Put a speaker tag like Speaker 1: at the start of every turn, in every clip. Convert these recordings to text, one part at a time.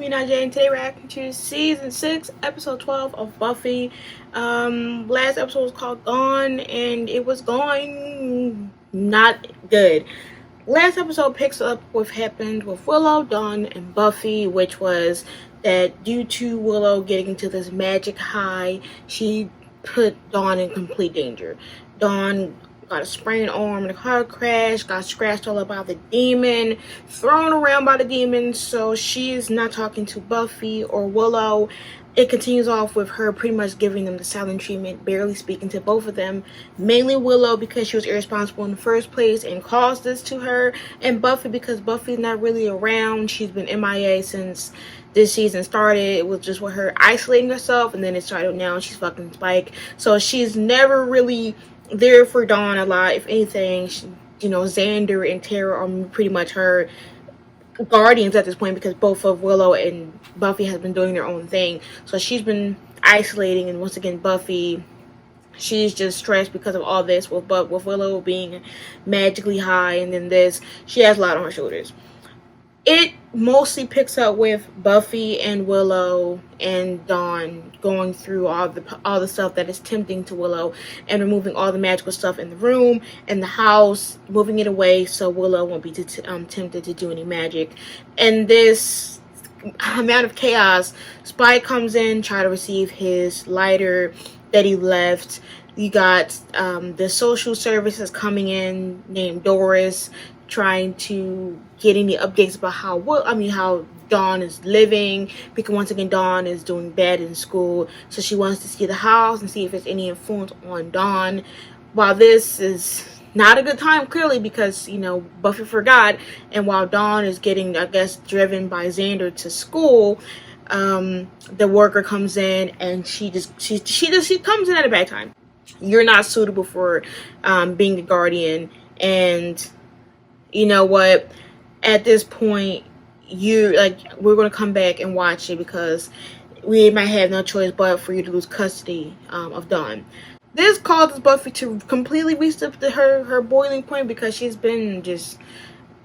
Speaker 1: Buffy Not Jay, and today we're reacting to season 6, episode 12 of Buffy. Last episode was called Gone, and it was going not good. Last episode picks up what happened with Willow, Dawn, and Buffy, which was that due to Willow getting into this magic high, she put Dawn in complete danger. Dawn got a sprained arm in a car crash, got scratched all up by the demon, thrown around by the demon, so she's not talking to Buffy or Willow. It continues off with her pretty much giving them the silent treatment, barely speaking to both of them. Mainly Willow because she was irresponsible in the first place and caused this to her, and Buffy because Buffy's not really around. She's been MIA since this season started. It was just with her isolating herself, and then it started now she's fucking Spike. So she's never really there for Dawn a lot. If anything, Xander and Tara are pretty much her guardians at this point because both of Willow and Buffy have been doing their own thing. So she's been isolating, and once again, Buffy, she's just stressed because of all this with Willow being magically high, and then this, she has a lot on her shoulders. It mostly picks up with Buffy and Willow and Dawn going through all the stuff that is tempting to Willow and removing all the magical stuff in the room and the house, moving it away so Willow won't be tempted to do any magic. And this amount of chaos, Spike comes in, try to receive his lighter that he left. You got the social services coming in named Doris, trying to get any updates about how Dawn is living, because once again Dawn is doing bad in school, so she wants to see the house and see if there's any influence on Dawn. While this is not a good time, clearly, because Buffy forgot, and while Dawn is getting, I guess, driven by Xander to school, the worker comes in and she comes in at a bad time. You're not suitable for being a guardian, and you know what, at this point we're going to come back and watch it because we might have no choice but for you to lose custody of Dawn. This causes Buffy to completely reach her boiling point because she's been it's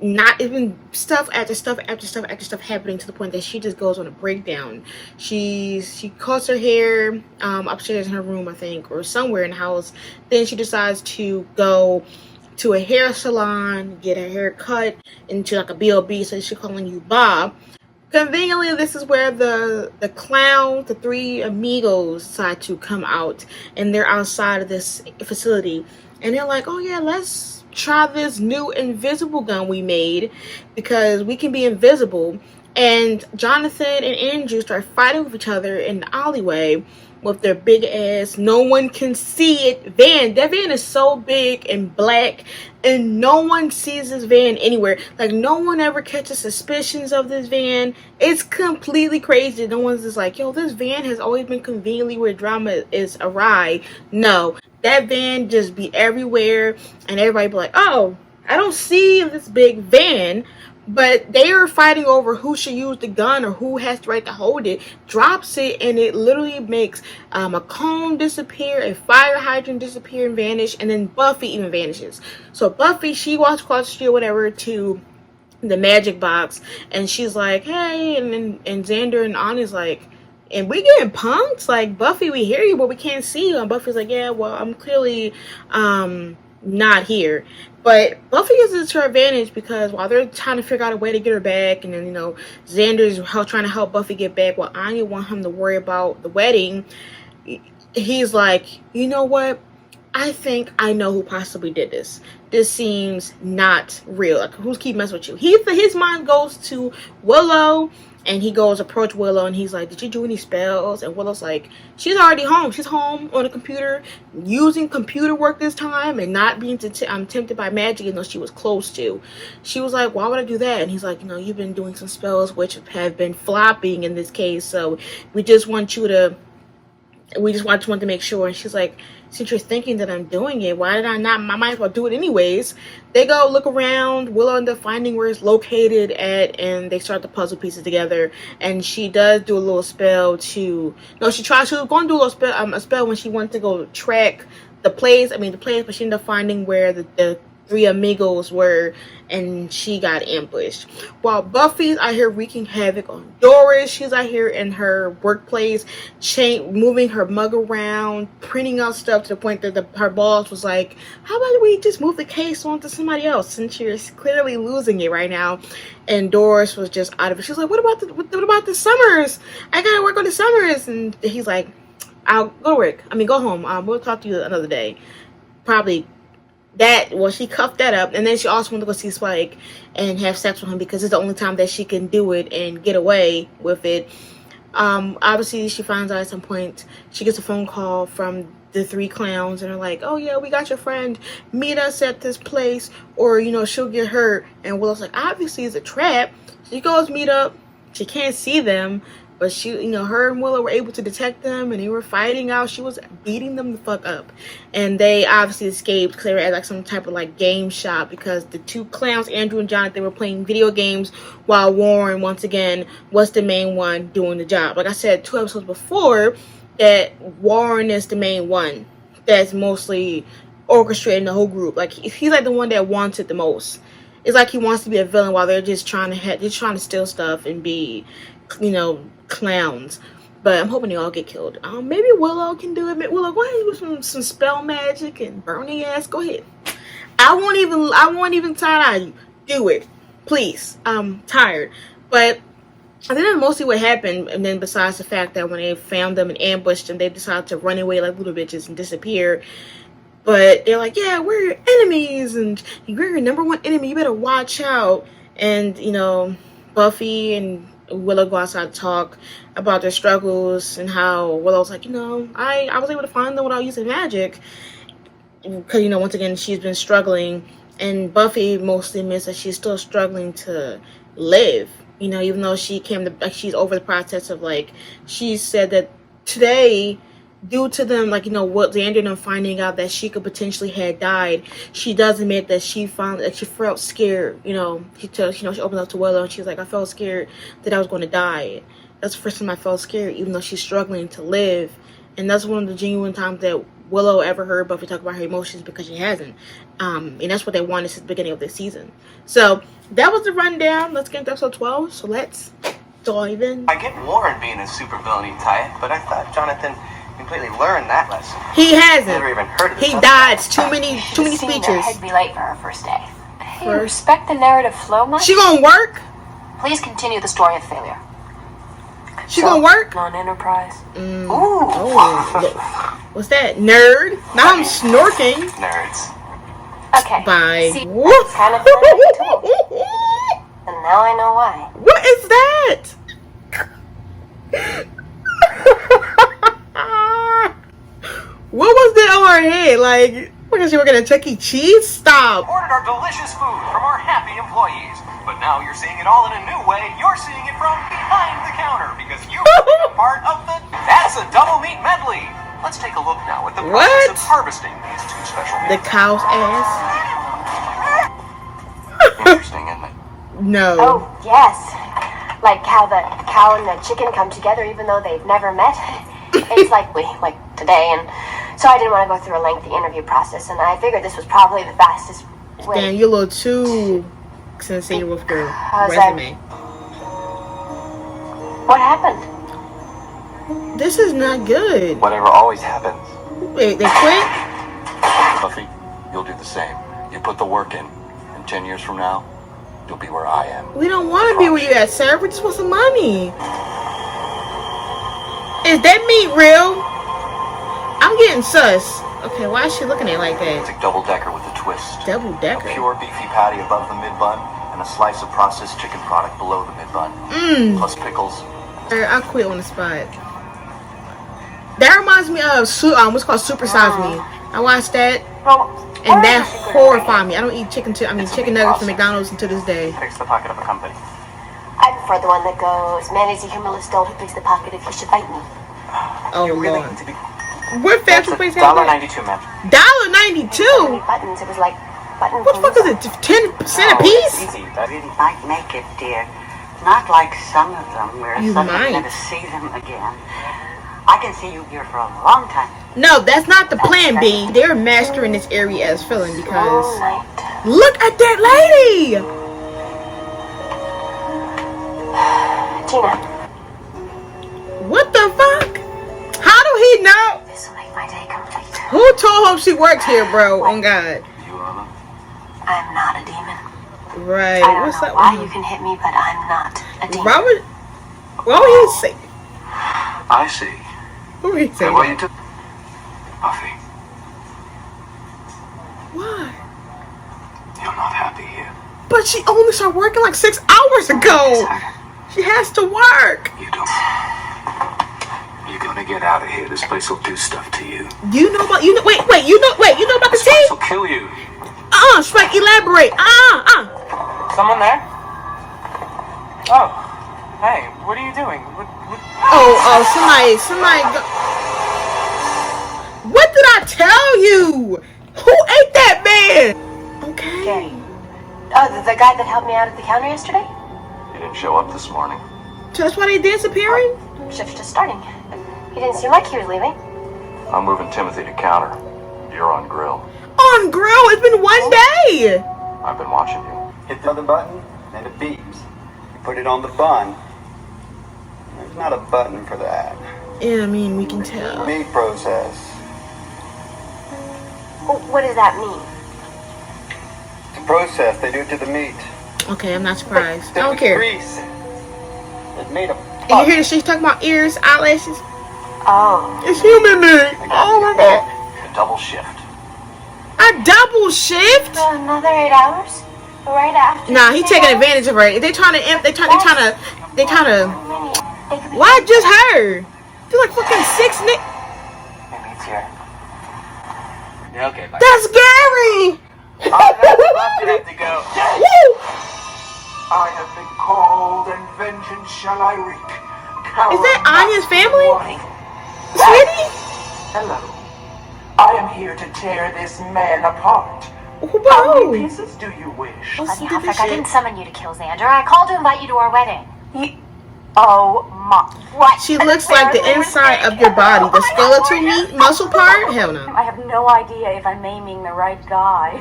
Speaker 1: been stuff after stuff after stuff after stuff happening to the point that she just goes on a breakdown. She cuts her hair upstairs in her room, I think, or somewhere in the house. Then she decides to go to a hair salon, get her hair cut into like a B.O.B, so she's calling you Bob. Conveniently, this is where the clown, the three amigos, decide to come out, and they're outside of this facility, and they're like, oh yeah, let's try this new invisible gun we made because we can be invisible. And Jonathan and Andrew start fighting with each other in the alleyway with their big ass, no one can see it van. That van is so big and black, and no one sees this van anywhere. Like, no one ever catches suspicions of this van. It's completely crazy. No one's just like, yo, this van has always been conveniently where drama is awry. No, that van just be everywhere, and everybody be like, oh, I don't see this big van. But they are fighting over who should use the gun or who has the right to hold it. Drops it, and it literally makes a cone disappear, a fire hydrant disappear and vanish, and then Buffy even vanishes. So Buffy, she walks across the street or whatever to the magic box, and she's like, hey, and Xander and Annie's like, and we getting punked? Like, Buffy, we hear you, but we can't see you. And Buffy's like, yeah, well, I'm clearly not here. But Buffy uses it to her advantage because while they're trying to figure out a way to get her back, and then Xander's trying to help Buffy get back while Anya wants him to worry about the wedding, he's like, you know what, I think I know who possibly did this. This seems not real. Like, who's keep messing with you? His mind goes to Willow, and he goes approach Willow, and he's like, did you do any spells? And Willow's like, she's already home. She's home on a computer, using computer work this time, and not being tempted by magic, even though she was close to. She was like, why would I do that? And he's like, you've been doing some spells which have been flopping in this case, so we just want to make sure. And she's like, since you're thinking that I'm doing it, why did I not? I might as well do it anyways. They go look around. Willow ends up finding where it's located at, and they start the puzzle pieces together. And she does do a little spell to. No, she was going to do a spell when she went to go track the place. But she ended up finding where the three amigos were, and she got ambushed. While Buffy's out here wreaking havoc on Doris, she's out here in her workplace, moving her mug around, printing out stuff to the point that her boss was like, how about we just move the case on to somebody else since you're clearly losing it right now. And Doris was just out of it. She was like, what about the summers? I gotta work on the summers. And he's like, I'll go work. Go home. We'll talk to you another day. Probably she cuffed that up, and then she also wanted to go see Spike and have sex with him because it's the only time that she can do it and get away with it. Obviously, she finds out at some point, she gets a phone call from the three clowns, and they're like, oh yeah, we got your friend, meet us at this place, or she'll get hurt. And Willow's like, obviously it's a trap. She goes meet up. She can't see them, but she, her and Willow were able to detect them, and they were fighting out. She was beating them the fuck up. And they obviously escaped because they were at like some type of game shop, because the two clowns, Andrew and Jonathan, were playing video games while Warren, once again, was the main one doing the job. Like I said 2 episodes before, that Warren is the main one that's mostly orchestrating the whole group. Like, he's like the one that wants it the most. It's like he wants to be a villain while they're just trying to steal stuff and be, clowns. But I'm hoping they all get killed. Maybe Willow can do it. Willow, go ahead and do some spell magic and burn the ass. Go ahead. I won't even tie you. Do it, please. I'm tired. But I think that's mostly what happened. And then besides the fact that when they found them and ambushed them, they decided to run away like little bitches and disappear. But they're like, yeah, we're your enemies, and you're your number one enemy. You better watch out. And Buffy and Willow go outside to talk about their struggles, and how Willow's like, I was able to find them without using magic, because once again she's been struggling, and Buffy mostly admits that she's still struggling to live, even though she's over the process of, she said that today, due to them, what Xander and them finding out that she could potentially had died, she does admit that she felt scared. She opened up to Willow, and she's like, I felt scared that I was going to die. That's the first time I felt scared, even though she's struggling to live. And that's one of the genuine times that Willow ever heard Buffy talk about her emotions, because she hasn't. And that's what they wanted since the beginning of this season. So that was the rundown. Let's get into episode 12. So let's dive in.
Speaker 2: I get Warren being a super villainy type, but I thought Jonathan completely learned that lesson.
Speaker 1: He hasn't.
Speaker 2: Never even heard of this.
Speaker 1: He dodged too many speeches.
Speaker 3: I'd be late for our first day. Hey, respect the narrative flow much?
Speaker 1: She gonna work?
Speaker 3: Please continue the story of failure.
Speaker 1: She gonna work?
Speaker 3: Non-enterprise.
Speaker 1: Ooh. Oh, what's that? Nerd? Now I'm snorking.
Speaker 2: Nerds.
Speaker 3: Okay.
Speaker 1: Bye.
Speaker 3: See, that's kind of funny too. And now I know why.
Speaker 1: What is that? What was that on her head? Because she working at Chuck E. Cheese? Stop.
Speaker 2: Ordered our delicious food from our happy employees, but now you're seeing it all in a new way. You're seeing it from behind the counter, because you're a part of that's a double meat medley. Let's take a look now at the process of harvesting these two special meats.
Speaker 1: The cow's ass.
Speaker 2: Interesting, isn't it?
Speaker 1: No.
Speaker 3: Oh, yes. Like how the cow and the chicken come together even though they've never met. It's like today, and so I didn't want to go through a lengthy interview process, and I figured this was probably the fastest way.
Speaker 1: Damn, you're a little too sincere with your resume.
Speaker 3: What happened?
Speaker 1: This is not good.
Speaker 2: Whatever always happens.
Speaker 1: Wait, they quit?
Speaker 4: Buffy, you'll do the same. You put the work in, and 10 years from now, you'll be where I am.
Speaker 1: We don't want to be where you at, sir. We just want some money. Is that meat real? I'm getting sus. Okay, why is she looking at it like that?
Speaker 4: It's a double-decker with a twist.
Speaker 1: Double-decker?
Speaker 4: A pure beefy patty above the mid-bun, and a slice of processed chicken product below the mid-bun. Plus pickles.
Speaker 1: I quit on the spot. That reminds me of what's called Super Size Me. I watched that, and that horrified me. I don't eat chicken nuggets from McDonald's until this day.
Speaker 2: Picks the pocket of a company.
Speaker 3: I prefer the one that goes, man is a humorless doll who picks the pocket if he should bite me.
Speaker 1: Oh,
Speaker 2: You really
Speaker 1: Lord.
Speaker 2: need to be...
Speaker 1: What fast food place have that?
Speaker 2: $1.92, ma'am.
Speaker 1: $1.92?
Speaker 3: So many buttons, it was like button.
Speaker 1: What the fuck is it? 10% a piece?
Speaker 2: Easy. That's
Speaker 5: Really might make it, dear. Not like some of them, where
Speaker 1: You
Speaker 5: some
Speaker 1: might.
Speaker 5: never see them again. I can see you here for a long time.
Speaker 1: No, that's not the plan B. They're mastering this area as filling
Speaker 3: All
Speaker 1: because
Speaker 3: night.
Speaker 1: Look at that lady!
Speaker 3: Tina,
Speaker 1: What the fuck? How do he know?
Speaker 3: this will make my day complete.
Speaker 1: Who told him she worked here, bro? On God.
Speaker 4: You, Anna?
Speaker 3: I'm not a demon.
Speaker 1: Right.
Speaker 3: I don't
Speaker 1: What's
Speaker 3: know
Speaker 1: up?
Speaker 3: why
Speaker 1: with
Speaker 3: you
Speaker 1: him?
Speaker 3: can hit me, but I'm not a demon.
Speaker 1: Why would he say?
Speaker 4: I see.
Speaker 1: Who would he say?
Speaker 4: Then why you took Buffy?
Speaker 1: Why?
Speaker 4: You're not happy here.
Speaker 1: But she only started working like 6 hours ago. She has to work.
Speaker 4: You don't. You're gonna get out of here. This place will do stuff to you.
Speaker 1: You know about you know about the
Speaker 4: This
Speaker 1: tea?
Speaker 4: place will kill you.
Speaker 1: Shrek, elaborate.
Speaker 6: Someone there? Oh, hey, what are you doing?
Speaker 1: Somebody. What did I tell you? Who ate that man? Okay.
Speaker 3: Gary. Oh, the guy that helped me out at the counter yesterday?
Speaker 4: You didn't show up this morning.
Speaker 1: So that's why they disappearing?
Speaker 3: Shift's just starting. He didn't seem like he was leaving.
Speaker 4: I'm moving Timothy to counter. You're on grill.
Speaker 1: On grill? It's been 1 day.
Speaker 4: I've been watching you.
Speaker 7: Hit the other button, and it beeps. You put it on the bun. There's not a button for that.
Speaker 1: Yeah, I mean, we can tell.
Speaker 7: Meat process.
Speaker 3: What does that mean?
Speaker 7: It's a process. They do it to the meat.
Speaker 1: Okay, I'm not surprised. I
Speaker 7: Then
Speaker 1: don't
Speaker 7: with
Speaker 1: care.
Speaker 7: Grease. It made a
Speaker 1: And you hear that she's talking about ears, eyelashes?
Speaker 3: Oh.
Speaker 1: It's human meat. Oh my God.
Speaker 4: A double shift.
Speaker 1: A double shift?
Speaker 3: Another 8 hours? Right after.
Speaker 1: Nah, he taking advantage of her. They trying to. Why just her? She's like fucking 6 Nick.
Speaker 6: Maybe it's here. Yeah, okay, bye.
Speaker 1: That's Gary.
Speaker 6: Oh, that's you have to go.
Speaker 1: Woo!
Speaker 8: I have been called, and vengeance shall I reap.
Speaker 1: Is that Anya's family?
Speaker 8: Warning.
Speaker 1: Sweetie?
Speaker 8: Hello. I am here to tear this man apart.
Speaker 1: Who
Speaker 8: How
Speaker 1: about
Speaker 8: many
Speaker 1: who?
Speaker 8: pieces do you wish?
Speaker 3: Honey, how I didn't summon you to kill Xander. I called to invite you to our wedding.
Speaker 8: Oh my!
Speaker 3: What?
Speaker 1: She looks like the inside of your body. The skeletal meat muscle part? Hell no.
Speaker 9: I have no idea if I'm aiming the right guy.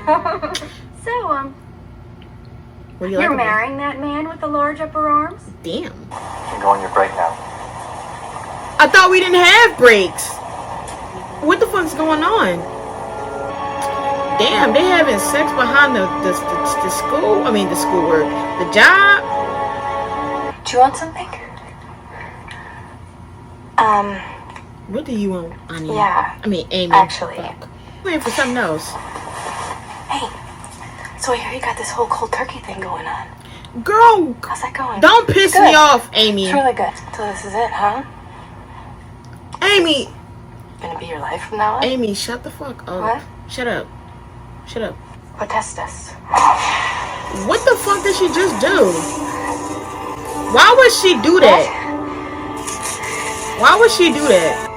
Speaker 9: So,
Speaker 1: What do you
Speaker 9: you're
Speaker 1: like about
Speaker 9: marrying that man with the large upper arms?
Speaker 1: it? Damn.
Speaker 4: You can go on your break now.
Speaker 1: I thought we didn't have breaks. What the fuck's going on? Damn, they having sex behind the school. I mean, the schoolwork. The job.
Speaker 3: Do you want something?
Speaker 1: What do you want, Anya?
Speaker 3: Yeah.
Speaker 1: I mean, Amy.
Speaker 3: Actually.
Speaker 1: Fuck. Waiting for something else.
Speaker 3: Hey, so I hear you got this whole cold turkey thing going on.
Speaker 1: Girl,
Speaker 3: How's that going?
Speaker 1: don't piss
Speaker 3: Good.
Speaker 1: me off, Amy.
Speaker 3: It's really good. So this is it, huh?
Speaker 1: Amy.
Speaker 3: Gonna be your life from now on?
Speaker 1: Amy, shut the fuck up.
Speaker 3: What?
Speaker 1: Shut up. Shut up.
Speaker 3: Protest us.
Speaker 1: What the fuck did she just do? Why would she do that? Why would she do that?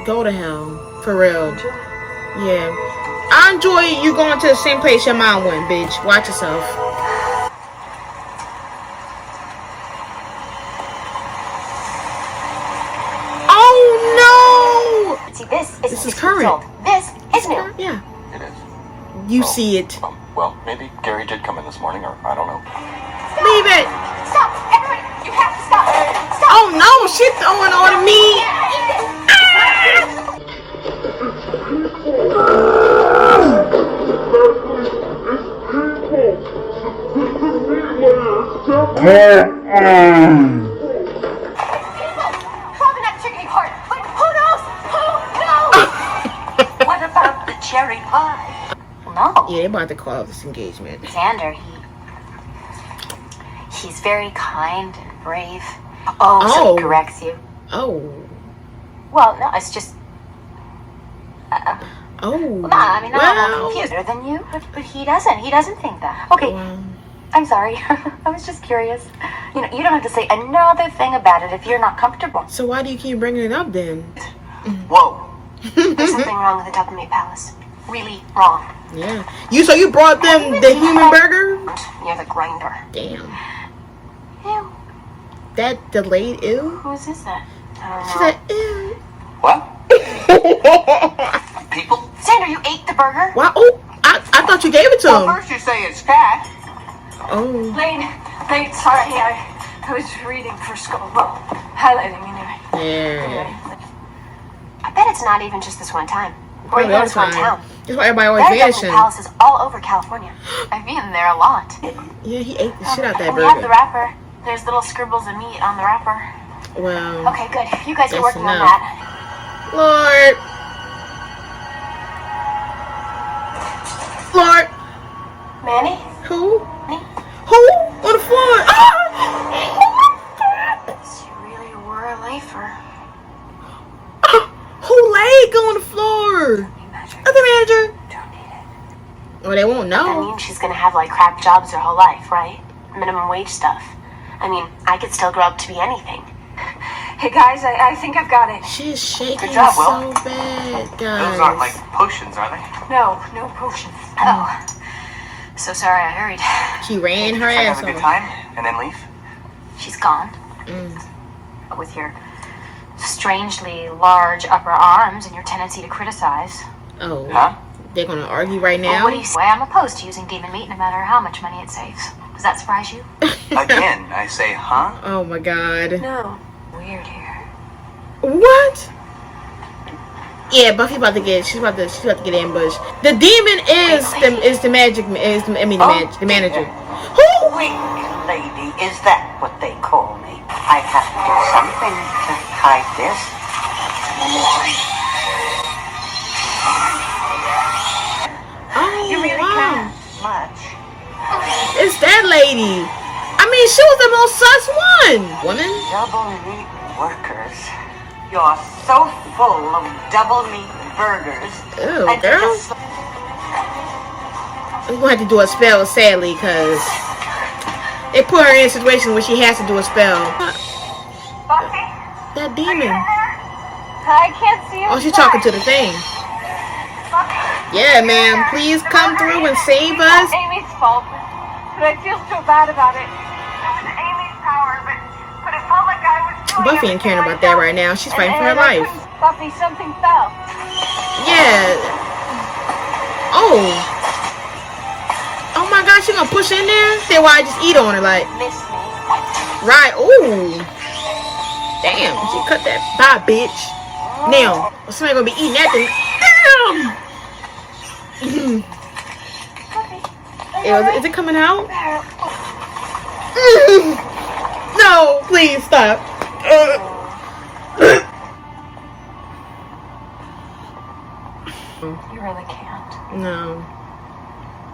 Speaker 1: Go to hell. For real. Yeah. I enjoy you going to the same place your mom went, bitch. Watch yourself. Oh no!
Speaker 3: See, this is
Speaker 1: This is current.
Speaker 3: This is new.
Speaker 1: Yeah.
Speaker 4: It is.
Speaker 1: You see it.
Speaker 4: Well, maybe Gary did come in this morning, or I don't know.
Speaker 1: Leave it.
Speaker 3: Stop! Everybody! You have to stop! Stop!
Speaker 1: Oh no! She throwing on me.
Speaker 3: Probably not chicken heart, but who knows? Who knows?
Speaker 5: What about the cherry pie?
Speaker 3: No.
Speaker 1: Yeah, they about to call this engagement.
Speaker 3: Xander, he's very kind and brave. Oh, so
Speaker 1: Oh.
Speaker 3: he corrects you.
Speaker 1: Oh.
Speaker 3: Well, no, it's just.
Speaker 1: Oh.
Speaker 3: No, I mean, I'm
Speaker 1: Well.
Speaker 3: confused. Better than you, but he doesn't. He doesn't think that. Okay,
Speaker 1: Well.
Speaker 3: I'm sorry. I was just curious. You know, you don't have to say another thing about it if you're not comfortable.
Speaker 1: So why do you keep bringing it up then?
Speaker 8: Whoa!
Speaker 3: There's something wrong with the Doublemeat Palace. Really wrong.
Speaker 1: Yeah. You brought them the human burger?
Speaker 3: Near the grinder.
Speaker 1: Damn.
Speaker 3: Ew.
Speaker 1: That delayed ew?
Speaker 3: Whose is that? I
Speaker 1: She
Speaker 3: don't know.
Speaker 1: said ew.
Speaker 8: What? People?
Speaker 3: Xander, you ate the burger?
Speaker 1: Why? Oh, I thought you gave it to
Speaker 8: Well,
Speaker 1: him.
Speaker 8: first you say it's fat.
Speaker 1: Oh.
Speaker 9: Lane, sorry, I was reading for school. Well, highlighting anyway.
Speaker 1: Yeah.
Speaker 3: I bet it's not even just this one time. Or
Speaker 1: Probably
Speaker 3: even
Speaker 1: all the
Speaker 3: this one
Speaker 1: time.
Speaker 3: town.
Speaker 1: That's why everybody always
Speaker 3: There are
Speaker 1: vanishing.
Speaker 3: Doublemeat palaces all over California. I've eaten there a lot.
Speaker 1: Yeah, he ate the shit out that
Speaker 9: We have the
Speaker 1: burger.
Speaker 9: wrapper. There's little scribbles of meat on the wrapper.
Speaker 1: Well,
Speaker 3: Okay, good. You guys are
Speaker 1: That's
Speaker 3: working on
Speaker 1: enough.
Speaker 3: that.
Speaker 1: Lord. Lord.
Speaker 3: Manny?
Speaker 1: Who?
Speaker 3: Me?
Speaker 1: Who? On the floor.
Speaker 3: You really were a lifer.
Speaker 1: Who leg on the floor? Other manager.
Speaker 3: Don't need it.
Speaker 1: Well, they won't
Speaker 3: That
Speaker 1: know.
Speaker 3: means she's gonna have like crap jobs her whole life, right? Minimum wage stuff. I mean, I could still grow up to be anything.
Speaker 9: Hey guys, I think I've got it.
Speaker 1: She's shaking
Speaker 2: Good job,
Speaker 1: so
Speaker 2: Will.
Speaker 1: bad,
Speaker 2: Those aren't like
Speaker 1: guys.
Speaker 2: potions, are they?
Speaker 9: No potion.
Speaker 3: Oh. So sorry I hurried.
Speaker 1: She ran her
Speaker 2: Try to
Speaker 1: ass
Speaker 2: have a good
Speaker 1: off.
Speaker 2: time and then leave?
Speaker 3: She's gone.
Speaker 1: Mm.
Speaker 3: With your strangely large upper arms and your tendency to criticize.
Speaker 1: Oh,
Speaker 2: Huh?
Speaker 1: they're gonna argue right
Speaker 3: Well,
Speaker 1: now.
Speaker 3: what do you say? I'm opposed to using demon meat no matter how much money it saves. Does that surprise you?
Speaker 2: Again, I say, huh?
Speaker 1: Oh my god.
Speaker 3: No. Weird here.
Speaker 1: What? Yeah, Buffy about to get. She's about to get ambushed. The demon is the magic. The manager. Who?
Speaker 5: Weak lady, is that what they call me? I have to do something to hide this.
Speaker 1: Oh,
Speaker 5: You really
Speaker 1: wow.
Speaker 5: can't much.
Speaker 1: It's that lady. I mean, she was the most sus one. Woman.
Speaker 5: Doublemeat workers. You're so full of Doublemeat burgers.
Speaker 1: Ew,
Speaker 5: And
Speaker 1: girl.
Speaker 5: just-
Speaker 1: We're gonna have to do a spell, sadly, because they put her in a situation where she has to do a spell.
Speaker 9: Buffy,
Speaker 1: That demon.
Speaker 9: I can't see you.
Speaker 1: Oh, she's talking to the thing. Yeah, ma'am. Please come through and save us.
Speaker 9: Amy's fault, but I feel so bad about it. It was Amy's power, but it felt like I was doing
Speaker 1: Buffy ain't caring about that right now. She's fighting for her
Speaker 9: And I
Speaker 1: life.
Speaker 9: couldn't- Buffy, something fell.
Speaker 1: Yeah. Oh. Oh my God, she gonna push in there? Say why I just eat on her like.
Speaker 3: Miss me.
Speaker 1: Right. Ooh. Damn. She cut that bye, bitch. Now, somebody gonna be eating that thing. Damn. Is it coming out? No, please stop.
Speaker 3: You really can't.
Speaker 1: No.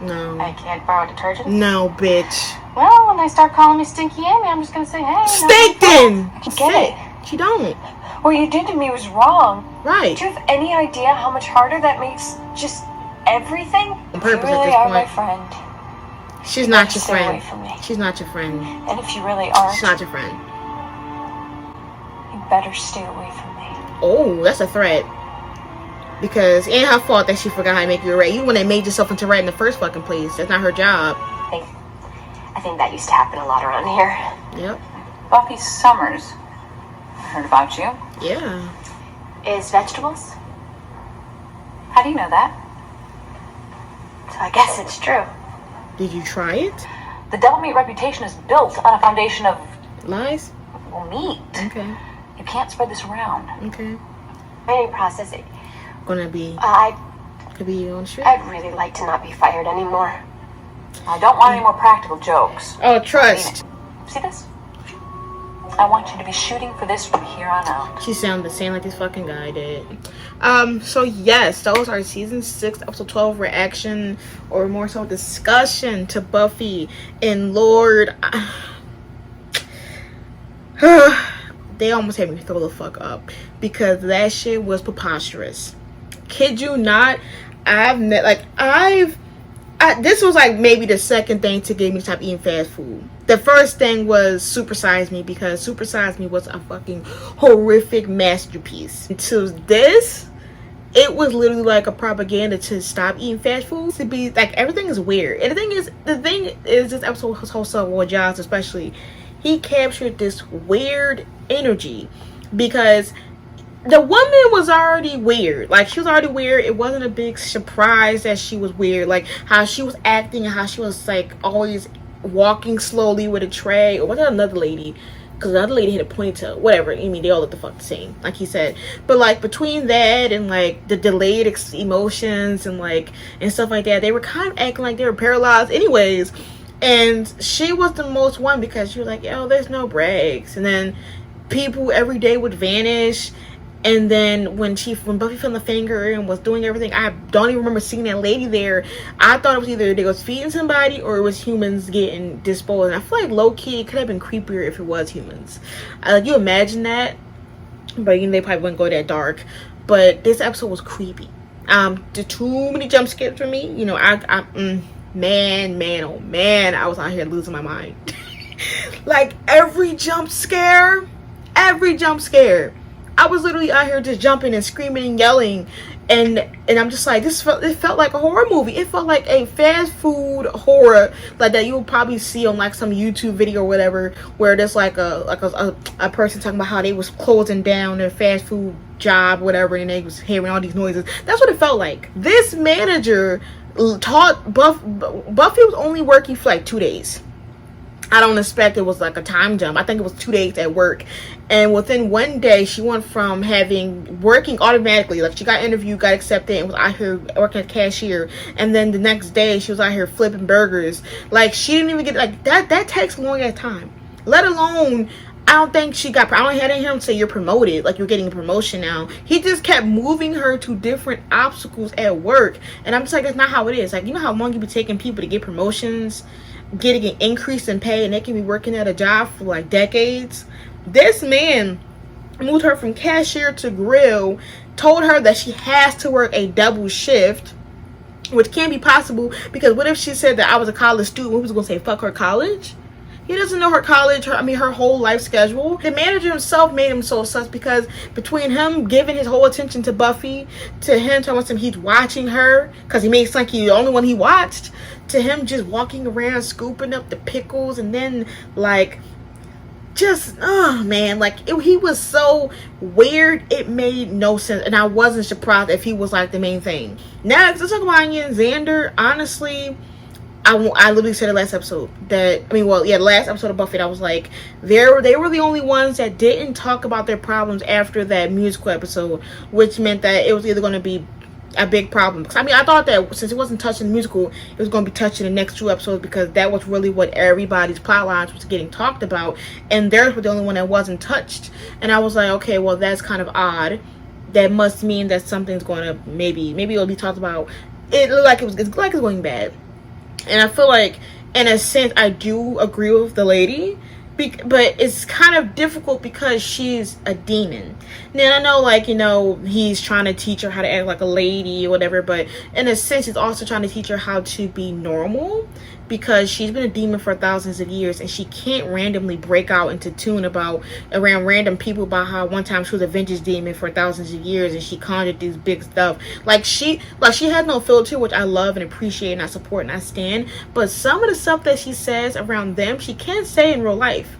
Speaker 1: No.
Speaker 3: I can't borrow detergent.
Speaker 1: No, bitch.
Speaker 3: Well, when they start calling me Stinky Amy, I'm just gonna say, hey.
Speaker 1: Steak then.
Speaker 3: Get it.
Speaker 1: She don't.
Speaker 9: What you did to me was wrong.
Speaker 1: Right.
Speaker 9: Do you have any idea how much harder that makes just everything?
Speaker 1: On purpose
Speaker 9: you
Speaker 1: at
Speaker 9: really
Speaker 1: this
Speaker 9: are my
Speaker 1: point.
Speaker 9: friend.
Speaker 1: She's not your
Speaker 9: Stay away
Speaker 1: friend.
Speaker 9: from me.
Speaker 1: She's not your friend.
Speaker 9: And if you really aren't,
Speaker 1: She's not your friend.
Speaker 9: you better stay away from me.
Speaker 1: Oh, that's a threat. Because it ain't her fault that she forgot how to make you a rat. You the one that made yourself into a rat in the first fucking place. That's not her job.
Speaker 3: I think that used to happen a lot around here.
Speaker 1: Yep.
Speaker 10: Buffy Summers. I heard about you.
Speaker 1: Yeah.
Speaker 3: Is vegetables?
Speaker 10: How do you know that?
Speaker 3: So I guess it's true.
Speaker 1: Did you try it?
Speaker 10: The Doublemeat reputation is built on a foundation of
Speaker 1: Lies?
Speaker 10: meat.
Speaker 1: Okay.
Speaker 10: You can't spread this around.
Speaker 1: Okay.
Speaker 3: Training process.
Speaker 1: Gonna be could be on the street.
Speaker 3: I'd really like to not be fired anymore.
Speaker 10: I don't want any more practical jokes.
Speaker 1: Oh, trust.
Speaker 10: See this? I want you to be shooting for this from here on out.
Speaker 1: She sounded the same like this fucking guy did. So yes, those are season 6, episode 12 reaction, or more so discussion to Buffy and Lord. They almost had me throw the fuck up because that shit was preposterous. Kid you not? This was like maybe the second thing to get me to stop eating fast food. The first thing was Super Size Me, because Super Size Me was a fucking horrific masterpiece. To this, it was literally like a propaganda to stop eating fast food. To be like, everything is weird. And the thing is this episode was also with Giles especially. He captured this weird energy because the woman was already weird. Like, she was already weird. It wasn't a big surprise that she was weird. Like, how she was acting and how she was, like, always walking slowly with a tray. Or was that another lady? Because the other lady had a ponytail. Whatever. I mean, they all look the fuck the same, like he said. But, like, between that and, like, the delayed emotions and, like, and stuff like that, they were kind of acting like they were paralyzed anyways. And she was the most one because she was like, yo, there's no breaks. And then people every day would vanish. And then when Buffy found the finger and was doing everything, I don't even remember seeing that lady there. I thought it was either they was feeding somebody or it was humans getting disposed. And I feel like low-key it could have been creepier if it was humans. Like, you imagine that? But they probably wouldn't go that dark. But this episode was creepy. Too many jump scares for me. Man, oh man, I was out here losing my mind. Like, every jump scare, I was literally out here just jumping and screaming and yelling, and I'm just like, it felt like a horror movie. It felt like a fast food horror, like that you would probably see on like some YouTube video or whatever, where there's like a person talking about how they was closing down their fast food job, whatever, and they was hearing all these noises. That's what it felt like. This manager taught Buffy was only working for like 2 days. I don't expect it was like a time jump. I think it was 2 days at work. And within 1 day, she went from working automatically. Like, she got interviewed, got accepted, and was out here working as cashier. And then the next day, she was out here flipping burgers. Like, she didn't even get, like, that takes a long ass time. Let alone, I don't think she got, I don't hear him say you're promoted, like you're getting a promotion now. He just kept moving her to different obstacles at work. And I'm just like, that's not how it is. Like, you know how long you be taking people to get promotions? Getting an increase in pay, and they can be working at a job for like decades. This man moved her from cashier to grill, told her that she has to work a double shift, which can't be possible, because what if she said that I was a college student? We was gonna say fuck her college? He doesn't know her college, her whole life schedule. The manager himself made him so sus, because between him giving his whole attention to Buffy, to him telling him he's watching her, because he made Slinky the only one he watched, to him just walking around scooping up the pickles, and then like just, oh man, like he was so weird, it made no sense. And I wasn't surprised if he was like the main thing. Next, let's talk about Xander. Honestly, I literally said the last episode that, the last episode of Buffy, I was like, they were the only ones that didn't talk about their problems after that musical episode, which meant that it was either going to be a big problem. Because I thought that since it wasn't touching the musical, it was going to be touching the next 2 episodes, because that was really what everybody's plot lines was getting talked about, and theirs was the only one that wasn't touched. And I was like, okay, well, that's kind of odd. That must mean that something's going to maybe it'll be talked about. It looked like it's going bad. And I feel like, in a sense, I do agree with the lady, but it's kind of difficult because she's a demon. Now, I know, like, he's trying to teach her how to act like a lady or whatever, but in a sense, he's also trying to teach her how to be normal, because she's been a demon for thousands of years, and she can't randomly break out into tune around random people about how one time she was a vintage demon for thousands of years and she conjured these big stuff. Like she has no filter, which I love and appreciate and I support and I stand. But some of the stuff that she says around them, she can't say in real life.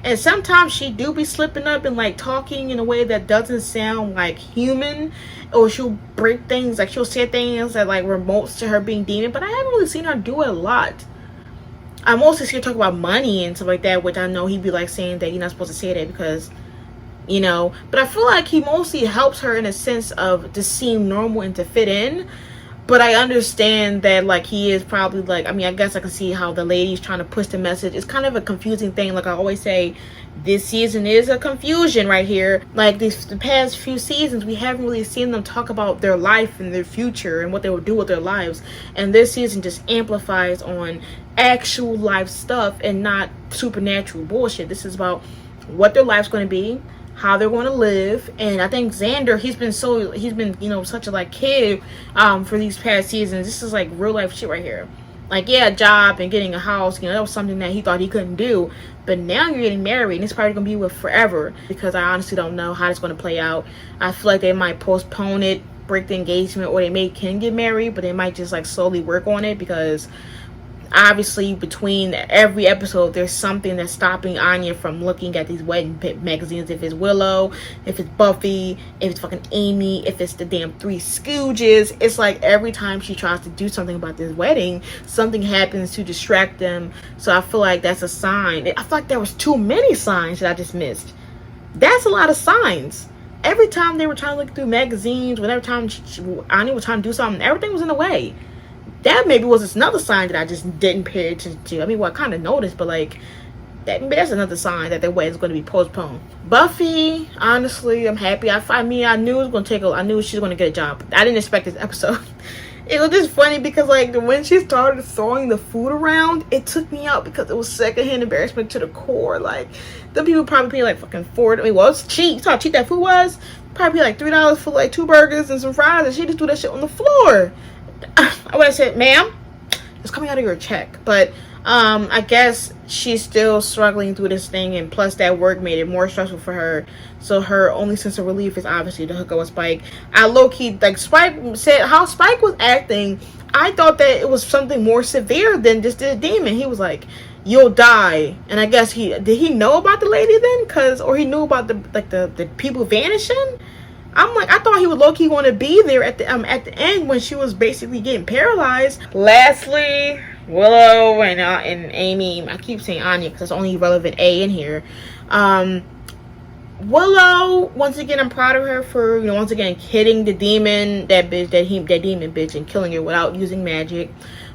Speaker 1: And sometimes she do be slipping up and like talking in a way that doesn't sound like human, or she'll break things, like she'll say things that like remotes to her being demon. But I haven't really seen her do it a lot. I mostly see her talk about money and stuff like that, which I know he'd be like saying that you're not supposed to say that because, but I feel like he mostly helps her in a sense of to seem normal and to fit in. But I understand that, like, he is probably, like, I guess I can see how the lady's trying to push the message. It's kind of a confusing thing. Like I always say, this season is a confusion right here. Like, the past few seasons, we haven't really seen them talk about their life and their future and what they will do with their lives. And this season just amplifies on actual life stuff and not supernatural bullshit. This is about what their life's going to be, how they're going to live. And I think Xander, he's been such a like kid for these past seasons. This is like real life shit right here. Like, yeah, a job and getting a house, that was something that he thought he couldn't do. But now you're getting married, and it's probably going to be with forever, because I honestly don't know how it's going to play out. I feel like they might postpone it, break the engagement, or they can get married, but they might just like slowly work on it, because obviously between every episode there's something that's stopping Anya from looking at these wedding magazines. If it's Willow, if it's Buffy, if it's fucking Amy, if it's the damn Three Stooges, it's like every time she tries to do something about this wedding, something happens to distract them. So I feel like that's a sign. I feel like there was too many signs that I just missed. That's a lot of signs. Every time they were trying to look through magazines, whenever time Anya was trying to do something, everything was in the way. That maybe was just another sign that I just didn't pay attention to. I mean, well, I kind of noticed, but like, that's another sign that their wedding is going to be postponed. Buffy, honestly, I'm happy. I knew it was going to take I knew she was going to get a job. I didn't expect this episode. It was just funny because like when she started throwing the food around, it took me out because it was secondhand embarrassment to the core. Like, the people probably pay like fucking $4. I mean, well, it's cheap. You saw how cheap that food was? Probably like $3 for like 2 burgers and some fries, and she just threw that shit on the floor. I would have said, ma'am, it's coming out of your check. But I guess she's still struggling through this thing, and plus that work made it more stressful for her. So her only sense of relief is obviously to hook up with Spike. I low-key, like Spike said, how Spike was acting, I thought that it was something more severe than just the demon. He was like, you'll die. And I guess did he know about the lady then? Or he knew about the people vanishing? I'm like, I thought he was low-key going to be there at the end when she was basically getting paralyzed. Lastly, Willow and Amy. I keep saying Anya because that's only relevant A in here. Willow, once again, I'm proud of her for, once again, hitting the demon, that demon bitch, and killing her without using magic.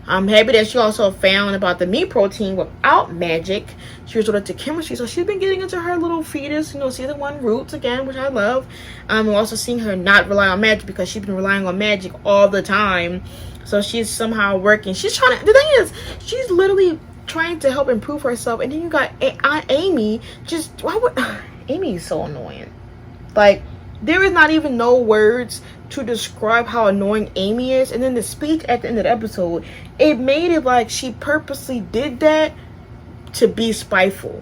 Speaker 1: I'm happy that she also found about the meat protein without magic. She resorted to chemistry, so she's been getting into her little fetus, season 1 roots again, which I love. I'm also seeing her not rely on magic because she's been relying on magic all the time. So she's somehow working. She's trying to, the thing is, she's literally trying to help improve herself. And then you got Amy. Amy is so annoying. Like, there is not even no words to describe how annoying Amy is. And then the speech at the end of the episode, it made it like she purposely did that to be spiteful.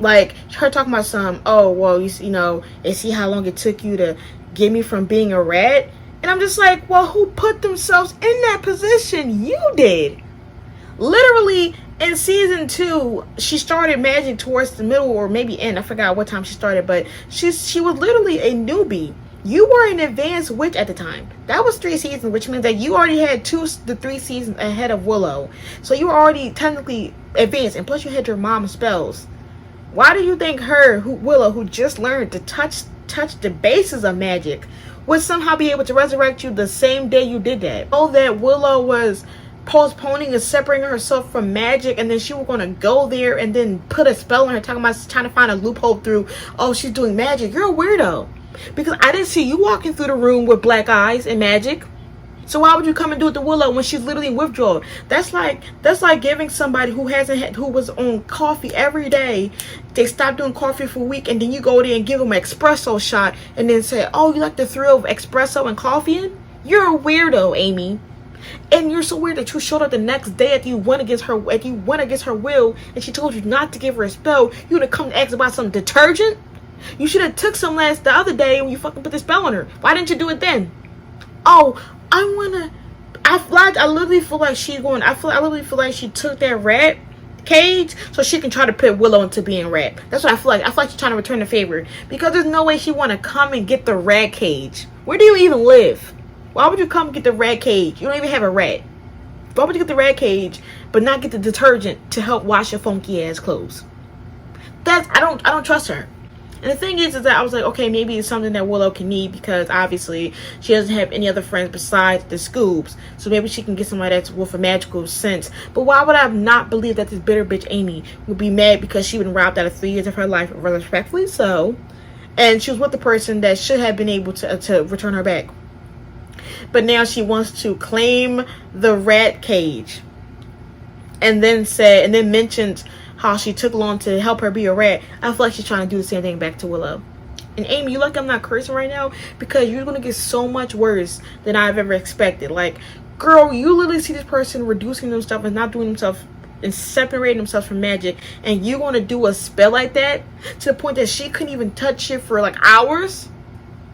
Speaker 1: Like, her talking about and see how long it took you to get me from being a rat. And I'm just like, well, who put themselves in that position? You did. Literally, in season 2, she started magic towards the middle or maybe end. I forgot what time she started, but she was literally a newbie. You were an advanced witch at the time. That was 3 seasons, which means that you already had 3 seasons ahead of Willow. So you were already technically advanced, and plus you had your mom's spells. Why do you think Willow, who just learned to touch the bases of magic, would somehow be able to resurrect you the same day you did that? Oh, that Willow was postponing and separating herself from magic, and then she was going to go there and then put a spell on her, talking about trying to find a loophole through, oh, she's doing magic. You're a weirdo. Because I didn't see you walking through the room with black eyes and magic. So why would you come and do it to Willow when she's literally in withdrawal? That's like giving somebody who was on coffee every day, they stopped doing coffee for a week, and then you go there and give them an espresso shot and then say, oh, you like the thrill of espresso and coffee? You're a weirdo, Amy. And you're so weird that you showed up the next day after you went against her will, and she told you not to give her a spell. You would have come to ask about some detergent. You should have took some the other day when you fucking put the spell on her. Why didn't you do it then? Oh, I literally feel like I literally feel like she took that rat cage so she can try to put Willow into being rat. That's what I feel like. I feel like she's trying to return the favor, because there's no way she want to come and get the rat cage. Where do you even live? Why would you come get the rat cage? You don't even have a rat. Why would you get the rat cage but not get the detergent to help wash your funky ass clothes? I don't trust her. And the thing is that I was like, okay, maybe it's something that Willow can need, because obviously she doesn't have any other friends besides the Scoobs. So maybe she can get somebody that's with a magical sense. But why would I not believe that this bitter bitch Amy would be mad because she been robbed out of 3 years of her life, respectfully so. And she was with the person that should have been able to return her back. But now she wants to claim the rat cage. And then mentioned how she took long to help her be a rat. I feel like she's trying to do the same thing back to Willow. And Amy, you lucky I'm not cursing right now, because you're going to get so much worse than I've ever expected. Like, girl, you literally see this person reducing themselves and not doing themselves and separating themselves from magic, and you want to do a spell like that to the point that she couldn't even touch it for like hours?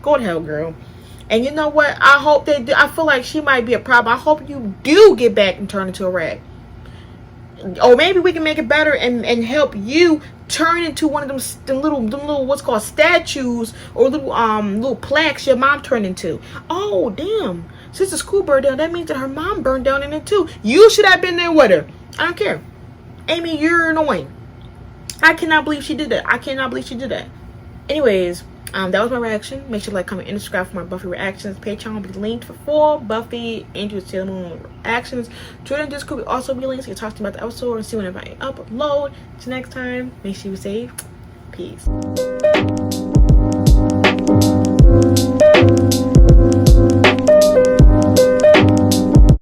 Speaker 1: Go to hell, girl. And you know what? I hope they do. I feel like she might be a problem. I hope you do get back and turn into a rat. or maybe we can make it better and help you turn into one of them little what's called statues or little plaques your mom turned into. Oh damn, since the school burned down, that means that her mom burned down in it too. You should have been there with her. I don't care. Amy, you're annoying. I cannot believe she did that. I cannot believe she did that. Anyways, that was my reaction. Make sure to like, comment, and subscribe for my Buffy reactions. Patreon will be linked for 4 Buffy and Sailor Moon reactions. Twitter and Discord will also be linked so you can talk to me about the episode and see whenever I upload. Till next time, make sure you stay safe. Peace.